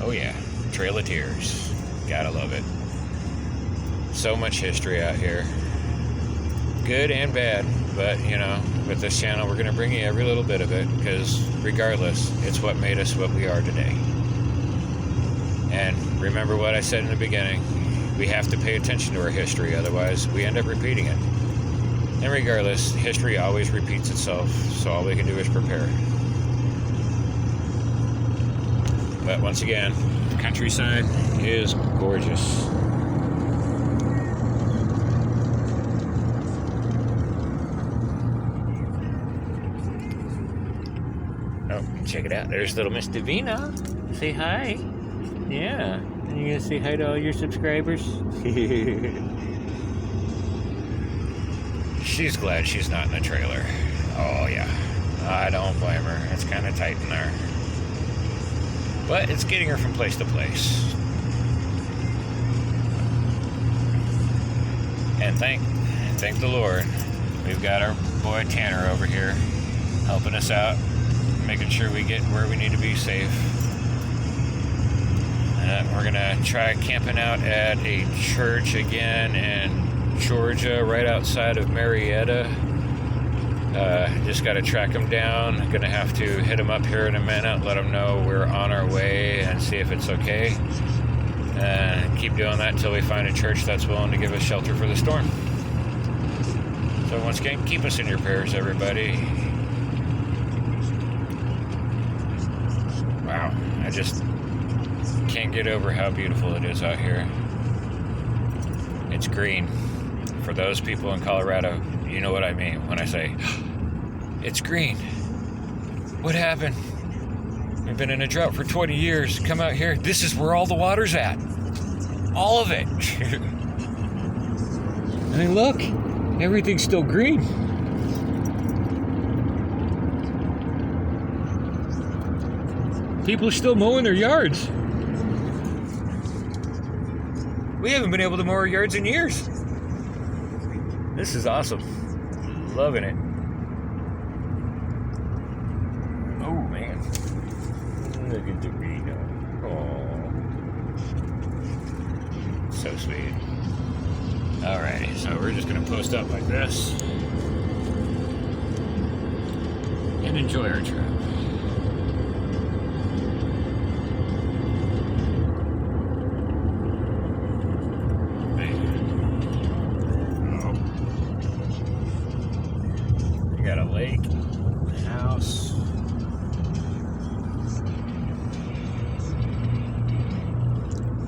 Oh yeah, Trail of Tears. Gotta love it. So much history out here. Good and bad, but you know, with this channel we're going to bring you every little bit of it, because regardless, it's what made us what we are today. And remember what I said in the beginning, we have to pay attention to our history, otherwise we end up repeating it. And regardless, history always repeats itself, so all we can do is prepare. But once again, the countryside is gorgeous. Oh, check it out. There's little Miss Davina. Say hi. Yeah. And you gonna say hi to all your subscribers? She's glad she's not in a trailer. Oh, yeah. I don't blame her. It's kind of tight in there. But it's getting her from place to place. And thank the Lord, we've got our boy Tanner over here helping us out, making sure we get where we need to be safe. We're gonna try camping out at a church again in Georgia, right outside of Marietta. Just got to track them down. Gonna have to hit them up here in a minute, let them know we're on our way, and see if it's okay. And keep doing that until we find a church that's willing to give us shelter for the storm. So once again, keep us in your prayers, everybody. Wow, I just can't get over how beautiful it is out here. It's green. For those people in Colorado, you know what I mean when I say, it's green. What happened? We've been in a drought for 20 years. Come out here. This is where all the water's at. All of it. I mean, look. Everything's still green. People are still mowing their yards. We haven't been able to mow our yards in years. This is awesome. Loving it. Oh, man. Look at the Reno. Oh. So sweet. Alrighty, so we're just going to post up like this and enjoy our trip. Got a lake, a house.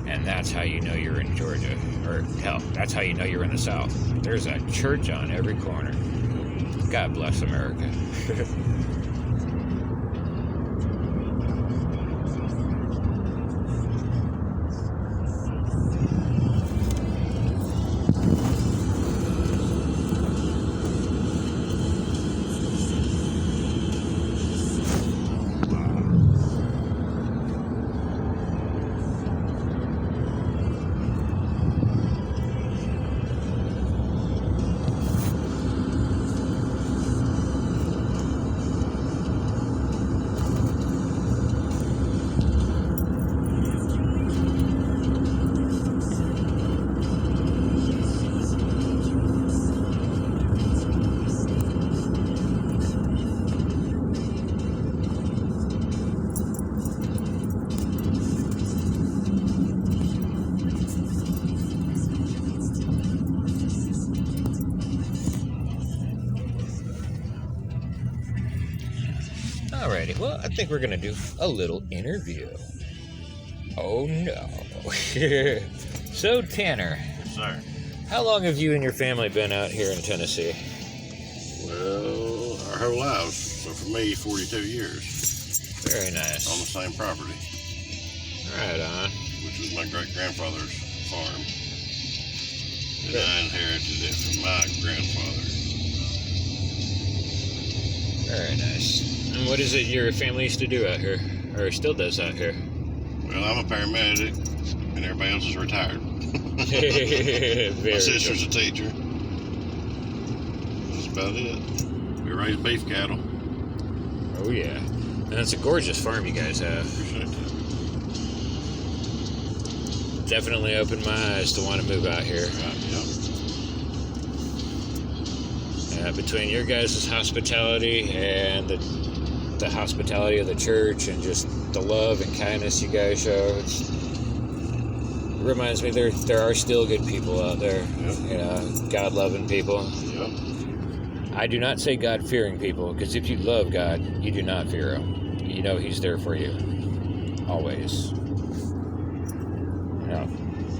And that's how you know you're in Georgia. Or hell, that's how you know you're in the South. There's a church on every corner. God bless America. Alrighty, well, I think we're going to do a little interview. Oh, no. So, Tanner. Yes, sir. How long have you and your family been out here in Tennessee? Well, our whole lives. So for me, 42 years. Very nice. On the same property. Right on. Which was my great-grandfather's farm. And I inherited it from my grandfather. Very nice. And what is it your family used to do out here? Or still does out here? Well, I'm a paramedic, and everybody else is retired. My My sister's a teacher. That's about it. We raise beef cattle. Oh, yeah. And it's a gorgeous farm you guys have. Appreciate that. definitely opened my eyes to want to move out here. Yep. Between your guys' hospitality and the hospitality of the church and just the love and kindness you guys show, it reminds me there are still good people out there. Yep. You know, God-loving people. Yep. I do not say God-fearing people, because if you love God, you do not fear Him. You know He's there for you. Always. You know,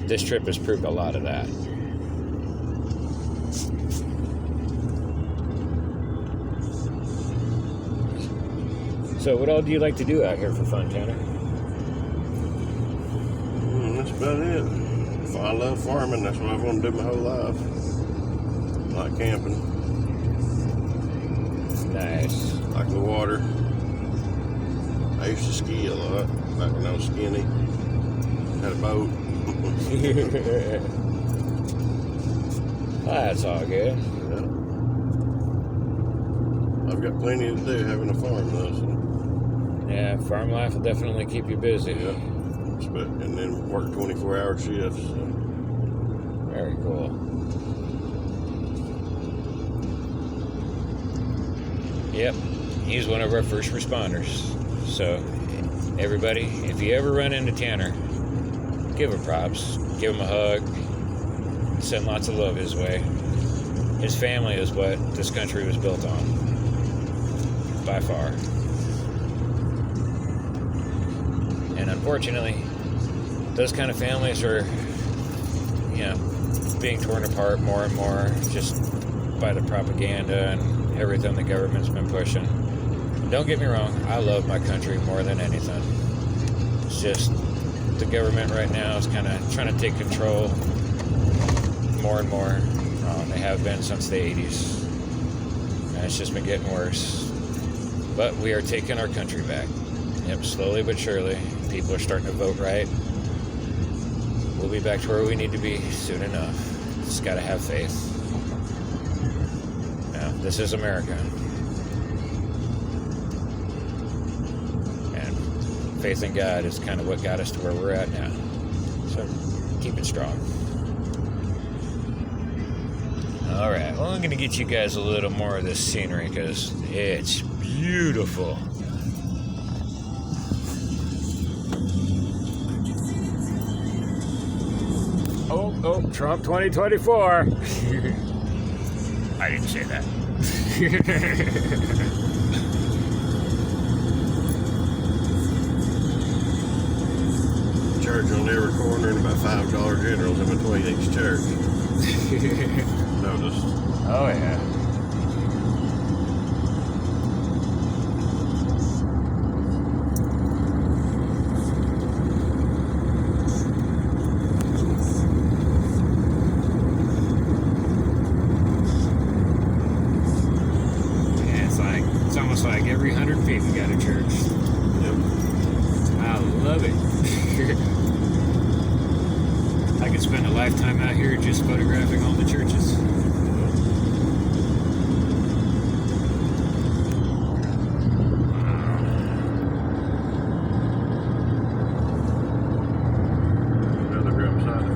this trip has proved a lot of that. So what all do you like to do out here for fun, Tanner? That's about it. I love farming. That's what I've wanted to do my whole life. I like camping. Nice. I like the water. I used to ski a lot back when I was skinny. Had a boat. That's all good. Yeah. I've got plenty to do having a farm though. So. Yeah, farm life will definitely keep you busy. Yeah. And then work 24-hour shifts. So. Very cool. Yep, he's one of our first responders. So, everybody, if you ever run into Tanner, give him props, give him a hug, send lots of love his way. His family is what this country was built on, by far. And unfortunately, those kind of families are, you know, being torn apart more and more just by the propaganda and everything the government's been pushing. Don't get me wrong, I love my country more than anything. It's just the government right now is kind of trying to take control more and more. They have been since the 80s. And it's just been getting worse. But we are taking our country back. Yep, slowly but surely. People are starting to vote right. We'll be back to where we need to be soon enough. Just gotta have faith. Now, this is America. And faith in God is kind of what got us to where we're at now. So, keep it strong. Alright, well, I'm going to get you guys a little more of this scenery because it's beautiful. Oh, Trump 2024. I didn't say that. Church on every corner and about $5 generals in between each church. Notice. Oh, yeah. It's almost like every 100 feet we got a church. Yep. I love it. I could spend a lifetime out here just photographing all the churches. Another drum side.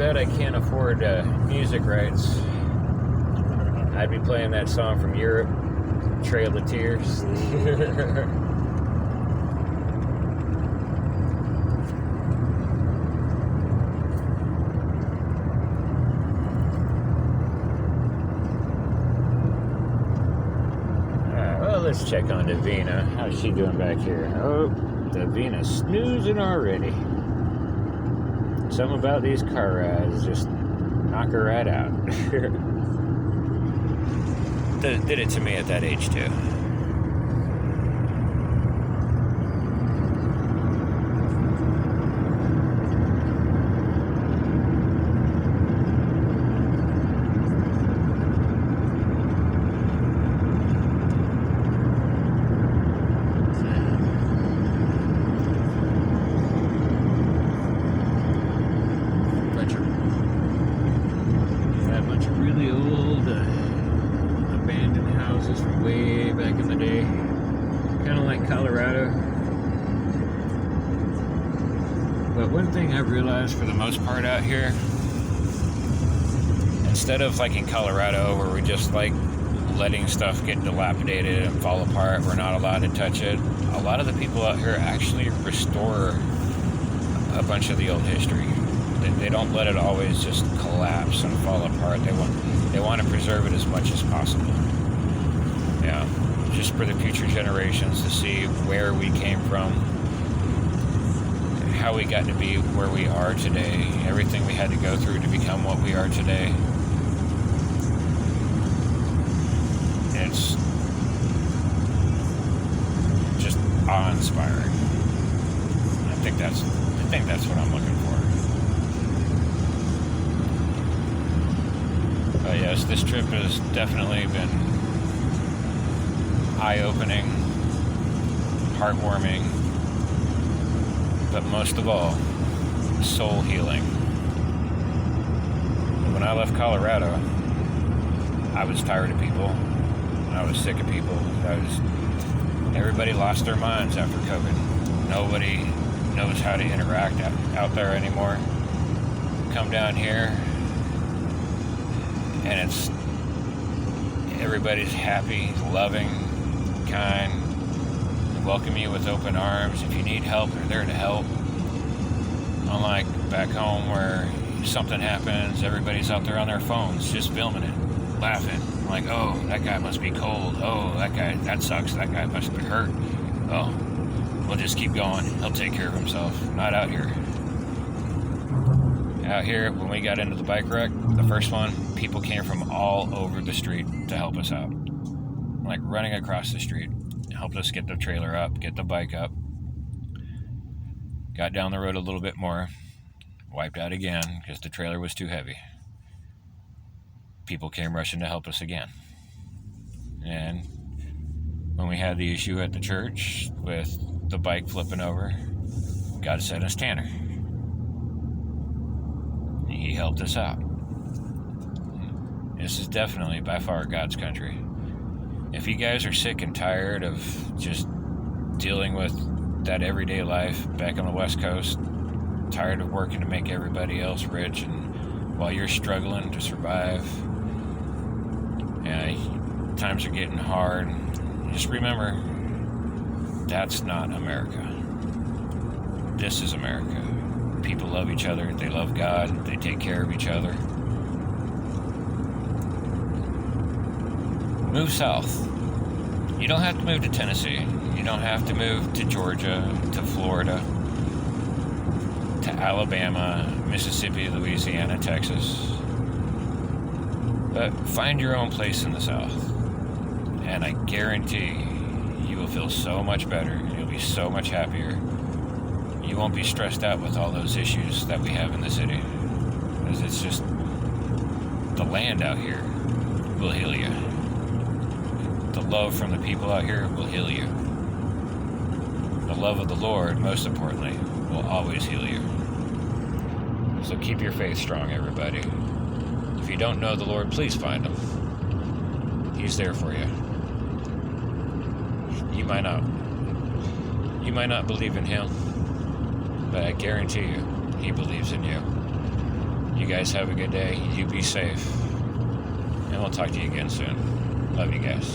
bad I can't afford music rights. I'd be playing that song from Europe, Trail of Tears. Well, let's check on Davina. How's she doing back here? Oh, Davina's snoozing already. Something about these car rides just knock her right out. Did it to me at that age too. But one thing I've realized for the most part out here, instead of like in Colorado where we just like letting stuff get dilapidated and fall apart, we're not allowed to touch it, a lot of the people out here actually restore a bunch of the old history. They don't let it always just collapse and fall apart. They want to preserve it as much as possible. Yeah, just for the future generations to see where we came from, how we got to be where we are today, everything we had to go through to become what we are today. It's just awe-inspiring. I think that's what I'm looking for. But yes, this trip has definitely been eye-opening, heartwarming, but most of all, soul healing. When I left Colorado, I was tired of people. I was sick of people. Everybody lost their minds after COVID. Nobody knows how to interact out there anymore. Come down here, and it's everybody's happy, loving, kind, welcome you with open arms. If you need help, they're there to help. Unlike back home where something happens, everybody's out there on their phones just filming it, laughing. Like, oh, that guy must be cold. Oh, that sucks. That guy must be hurt. Oh, we'll just keep going. He'll take care of himself. Not out here. Out here, when we got into the bike wreck, the first one, people came from all over the street to help us out. Like running across the street. Helped us get the trailer up, get the bike up. Got down the road a little bit more. Wiped out again because the trailer was too heavy. People came rushing to help us again. And when we had the issue at the church with the bike flipping over, God sent us Tanner. He helped us out. This is definitely by far God's country. If you guys are sick and tired of just dealing with that everyday life back on the West Coast, tired of working to make everybody else rich and while you're struggling to survive, times are getting hard, just remember, that's not America. This is America. People love each other, they love God, they take care of each other. Move south. You don't have to move to Tennessee. You don't have to move to Georgia, to Florida, to Alabama, Mississippi, Louisiana, Texas. But find your own place in the South. And I guarantee you will feel so much better. You'll be so much happier. You won't be stressed out with all those issues that we have in the city. Because it's just, the land out here will heal you. The love from the people out here will heal you. The love of the Lord, most importantly, will always heal you. So keep your faith strong, everybody. If you don't know the Lord, please find Him. He's there for you. You might not believe in Him, but I guarantee you, He believes in you. You You guys have a good day. You be safe. And we'll talk to you again soon. Love you guys.